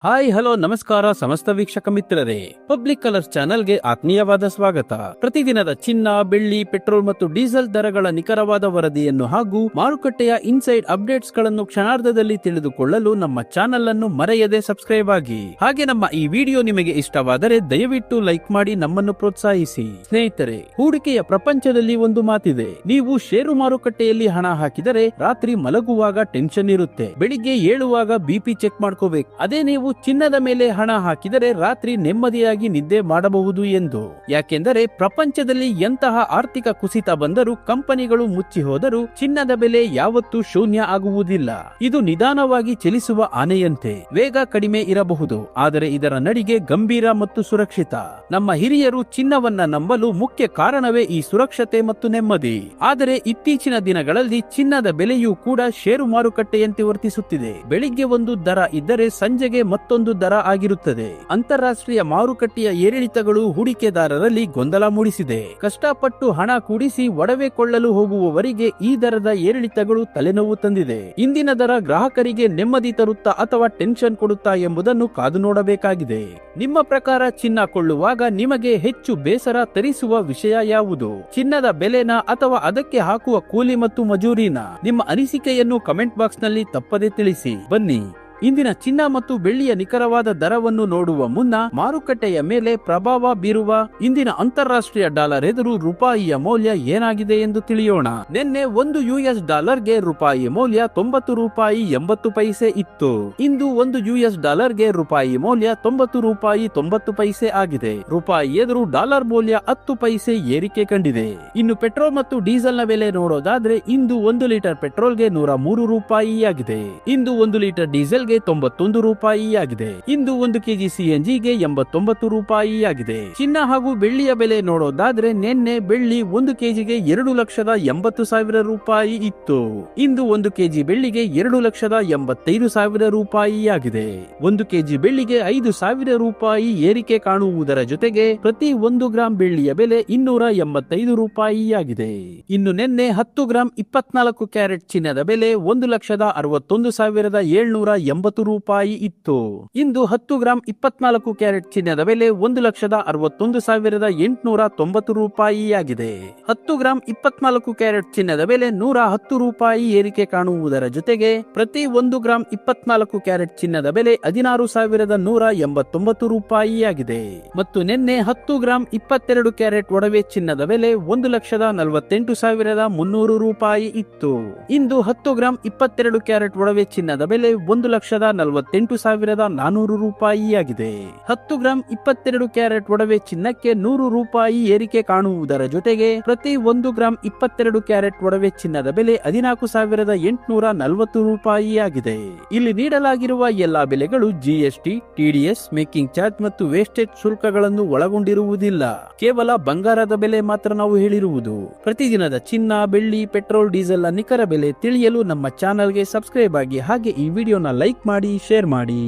Hi hello ನಮಸ್ಕಾರ ಸಮಸ್ತ ವೀಕ್ಷಕ ಮಿತ್ರರೇ, ಪಬ್ಲಿಕ್ ಕಲರ್ಸ್ ಚಾನೆಲ್ಗೆ ಆತ್ಮೀಯವಾದ ಸ್ವಾಗತ. ಪ್ರತಿದಿನದ ಚಿನ್ನ, ಬೆಳ್ಳಿ, ಪೆಟ್ರೋಲ್ ಮತ್ತು ಡೀಸೆಲ್ ದರಗಳ ನಿಖರವಾದ ವರದಿಯನ್ನು ಹಾಗೂ ಮಾರುಕಟ್ಟೆಯ ಇನ್ಸೈಡ್ ಅಪ್ಡೇಟ್ಸ್ ಗಳನ್ನು ಕ್ಷಣಾರ್ಧದಲ್ಲಿ ತಿಳಿದುಕೊಳ್ಳಲು ನಮ್ಮ ಚಾನೆಲ್ ಅನ್ನು ಮರೆಯದೆ ಸಬ್ಸ್ಕ್ರೈಬ್ ಆಗಿ. ಹಾಗೆ ನಮ್ಮ ಈ ವಿಡಿಯೋ ನಿಮಗೆ ಇಷ್ಟವಾದರೆ ದಯವಿಟ್ಟು ಲೈಕ್ ಮಾಡಿ ನಮ್ಮನ್ನು ಪ್ರೋತ್ಸಾಹಿಸಿ. ಸ್ನೇಹಿತರೆ, ಹೂಡಿಕೆಯ ಪ್ರಪಂಚದಲ್ಲಿ ಒಂದು ಮಾತಿದೆ, ನೀವು ಷೇರು ಮಾರುಕಟ್ಟೆಯಲ್ಲಿ ಹಣ ಹಾಕಿದರೆ ರಾತ್ರಿ ಮಲಗುವಾಗ ಟೆನ್ಷನ್ ಇರುತ್ತೆ, ಬೆಳಿಗ್ಗೆ ಏಳುವಾಗ ಬಿಪಿ ಚೆಕ್ ಮಾಡ್ಕೋಬೇಕು. ಅದೇ ನೀವು ಚಿನ್ನದ ಮೇಲೆ ಹಣ ಹಾಕಿದರೆ ರಾತ್ರಿ ನೆಮ್ಮದಿಯಾಗಿ ನಿದ್ದೆ ಮಾಡಬಹುದು ಎಂದು. ಯಾಕೆಂದರೆ ಪ್ರಪಂಚದಲ್ಲಿ ಎಂತಹ ಆರ್ಥಿಕ ಕುಸಿತ ಬಂದರೂ, ಕಂಪನಿಗಳು ಮುಚ್ಚಿ ಹೋದರೂ ಚಿನ್ನದ ಬೆಲೆ ಯಾವತ್ತೂ ಶೂನ್ಯ ಆಗುವುದಿಲ್ಲ. ಇದು ನಿಧಾನವಾಗಿ ಚಲಿಸುವ ಆನೆಯಂತೆ, ವೇಗ ಕಡಿಮೆ ಇರಬಹುದು, ಆದರೆ ಇದರ ನಡಿಗೆ ಗಂಭೀರ ಮತ್ತು ಸುರಕ್ಷಿತ. ನಮ್ಮ ಹಿರಿಯರು ಚಿನ್ನವನ್ನ ನಂಬಲು ಮುಖ್ಯ ಕಾರಣವೇ ಈ ಸುರಕ್ಷತೆ ಮತ್ತು ನೆಮ್ಮದಿ. ಆದರೆ ಇತ್ತೀಚಿನ ದಿನಗಳಲ್ಲಿ ಚಿನ್ನದ ಬೆಲೆಯೂ ಕೂಡ ಷೇರು ಮಾರುಕಟ್ಟೆಯಂತೆ ವರ್ತಿಸುತ್ತಿದೆ. ಬೆಳಿಗ್ಗೆ ಒಂದು ದರ ಇದ್ದರೆ ಸಂಜೆಗೆ ಮತ್ತೊಂದು ದರ ಆಗಿರುತ್ತದೆ. ಅಂತಾರಾಷ್ಟ್ರೀಯ ಮಾರುಕಟ್ಟೆಯ ಏರಿಳಿತಗಳು ಹೂಡಿಕೆದಾರರಲ್ಲಿ ಗೊಂದಲ ಮೂಡಿಸಿದೆ. ಕಷ್ಟಪಟ್ಟು ಹಣ ಕೂಡಿಸಿ ಒಡವೆ ಕೊಳ್ಳಲು ಹೋಗುವವರಿಗೆ ಈ ದರದ ಏರಿಳಿತಗಳು ತಲೆನೋವು ತಂದಿದೆ. ಇಂದಿನ ದರ ಗ್ರಾಹಕರಿಗೆ ನೆಮ್ಮದಿ ತರುತ್ತಾ ಅಥವಾ ಟೆನ್ಷನ್ ಕೊಡುತ್ತಾ ಎಂಬುದನ್ನು ಕಾದು ನೋಡಬೇಕಾಗಿದೆ. ನಿಮ್ಮ ಪ್ರಕಾರ ಚಿನ್ನ ಕೊಳ್ಳುವಾಗ ನಿಮಗೆ ಹೆಚ್ಚು ಬೇಸರ ತರಿಸುವ ವಿಷಯ ಯಾವುದು? ಚಿನ್ನದ ಬೆಲೆನಾ ಅಥವಾ ಅದಕ್ಕೆ ಹಾಕುವ ಕೂಲಿ ಮತ್ತು ಮಜೂರಿನಾ? ನಿಮ್ಮ ಅನಿಸಿಕೆಯನ್ನು ಕಮೆಂಟ್ ಬಾಕ್ಸ್ ನಲ್ಲಿ ತಪ್ಪದೆ ತಿಳಿಸಿ. ಬನ್ನಿ, ಇಂದಿನ ಚಿನ್ನ ಮತ್ತು ಬೆಳ್ಳಿಯ ನಿಖರವಾದ ದರವನ್ನು ನೋಡುವ ಮುನ್ನ ಮಾರುಕಟ್ಟೆಯ ಮೇಲೆ ಪ್ರಭಾವ ಬೀರುವ ಇಂದಿನ ಅಂತಾರಾಷ್ಟ್ರೀಯ ಡಾಲರ್ ಎದುರು ರೂಪಾಯಿಯ ಮೌಲ್ಯ ಏನಾಗಿದೆ ಎಂದು ತಿಳಿಯೋಣ. ನಿನ್ನೆ ಒಂದು ಯುಎಸ್ ಡಾಲರ್ಗೆ ರೂಪಾಯಿ ಮೌಲ್ಯ 90 ರೂಪಾಯಿ 80 ಪೈಸೆ ಇತ್ತು. ಇಂದು ಒಂದು ಯುಎಸ್ ಡಾಲರ್ಗೆ ರೂಪಾಯಿ ಮೌಲ್ಯ 90 ರೂಪಾಯಿ 90 ಪೈಸೆ ಆಗಿದೆ. ರೂಪಾಯಿ ಎದುರು ಡಾಲರ್ ಮೌಲ್ಯ 10 ಪೈಸೆ ಏರಿಕೆ ಕಂಡಿದೆ. ಇನ್ನು ಪೆಟ್ರೋಲ್ ಮತ್ತು ಡೀಸೆಲ್ ನ ಬೆಲೆ ನೋಡೋದಾದ್ರೆ, ಇಂದು 1 ಲೀಟರ್ ಪೆಟ್ರೋಲ್ಗೆ 103 ರೂಪಾಯಿ ಆಗಿದೆ. ಇಂದು 1 ಲೀಟರ್ ಡೀಸೆಲ್ 91 ರೂಪಾಯಿ ಆಗಿದೆ. ಇಂದು 1 ಕೆಜಿ ಸಿಎನ್ಜಿಗೆ 89 ರೂಪಾಯಿ ಆಗಿದೆ. ಚಿನ್ನ ಹಾಗೂ ಬೆಳ್ಳಿಯ ಬೆಲೆ ನೋಡೋದಾದ್ರೆ, ನಿನ್ನೆ ಬೆಳ್ಳಿ 1 ಕೆಜಿಗೆ 2,80,000 ರೂಪಾಯಿ ಇತ್ತು. ಇಂದು 1 ಕೆಜಿ ಬೆಳ್ಳಿಗೆ 2,85,000 ರೂಪಾಯಿ ಆಗಿದೆ. 1 ಕೆಜಿ ಬೆಳ್ಳಿಗೆ 5,000 ರೂಪಾಯಿ ಏರಿಕೆ ಕಾಣುವುದರ ಜೊತೆಗೆ ಪ್ರತಿ 1 ಗ್ರಾಂ ಬೆಳ್ಳಿಯ ಬೆಲೆ 285 ರೂಪಾಯಿ ಆಗಿದೆ. ಇನ್ನು ನಿನ್ನೆ 10 ಗ್ರಾಂ 24 ಕ್ಯಾರೆಟ್ ಚಿನ್ನದ ಬೆಲೆ 1,61,780 ರೂಪಾಯಿ ಇತ್ತು. ಇಂದು 10 ಗ್ರಾಂ 24 ಕ್ಯಾರೆಟ್ ಚಿನ್ನದ ಬೆಲೆ 1,61,890 ರೂಪಾಯಿ ಆಗಿದೆ. 10 ಗ್ರಾಂ 24 ಕ್ಯಾರೆಟ್ ಚಿನ್ನದ ಬೆಲೆ 110 ರೂಪಾಯಿ ಏರಿಕೆ ಕಾಣುವುದರ ಜೊತೆಗೆ ಪ್ರತಿ 1 ಗ್ರಾಂ 24 ಕ್ಯಾರೆಟ್ ಚಿನ್ನದ ಬೆಲೆ 16,189 ರೂಪಾಯಿ ಆಗಿದೆ. ಮತ್ತು ನಿನ್ನೆ 10 ಗ್ರಾಂ 22 ಕ್ಯಾರೆಟ್ ಒಡವೆ ಚಿನ್ನದ ಬೆಲೆ 1,48,300 ರೂಪಾಯಿ ಇತ್ತು. ಇಂದು 10 ಗ್ರಾಂ 22 ಕ್ಯಾರೆಟ್ ಒಡವೆ ಚಿನ್ನದ ಬೆಲೆ 1,48,400 ರೂಪಾಯಿ ಆಗಿದೆ. 10 ಗ್ರಾಂ 22 ಕ್ಯಾರೆಟ್ ಒಡವೆ ಚಿನ್ನಕ್ಕೆ 100 ರೂಪಾಯಿ ಏರಿಕೆ ಕಾಣುವುದರ ಜೊತೆಗೆ ಪ್ರತಿ 1 ಗ್ರಾಂ 22 ಕ್ಯಾರೆಟ್ ಒಡವೆ ಚಿನ್ನದ ಬೆಲೆ 14,840 ರೂಪಾಯಿ ಆಗಿದೆ. ಇಲ್ಲಿ ನೀಡಲಾಗಿರುವ ಎಲ್ಲಾ ಬೆಲೆಗಳು ಜಿಎಸ್ಟಿ, ಟಿಡಿಎಸ್, ಮೇಕಿಂಗ್ ಚಾರ್ಜ್ ಮತ್ತು ವೇಸ್ಟೇಜ್ ಶುಲ್ಕಗಳನ್ನು ಒಳಗೊಂಡಿರುವುದಿಲ್ಲ. ಕೇವಲ ಬಂಗಾರದ ಬೆಲೆ ಮಾತ್ರ ನಾವು ಹೇಳಿರುವುದು. ಪ್ರತಿದಿನದ ಚಿನ್ನ, ಬೆಳ್ಳಿ, ಪೆಟ್ರೋಲ್, ಡೀಸೆಲ್ ನ ನಿಖರ ಬೆಲೆ ತಿಳಿಯಲು ನಮ್ಮ ಚಾನೆಲ್ಗೆ ಸಬ್ಸ್ಕ್ರೈಬ್ ಆಗಿ. ಹಾಗೆ ಈ ವಿಡಿಯೋನ ಲೈಕ್ ಮಾಡಿ, ಶೇರ್ ಮಾಡಿ.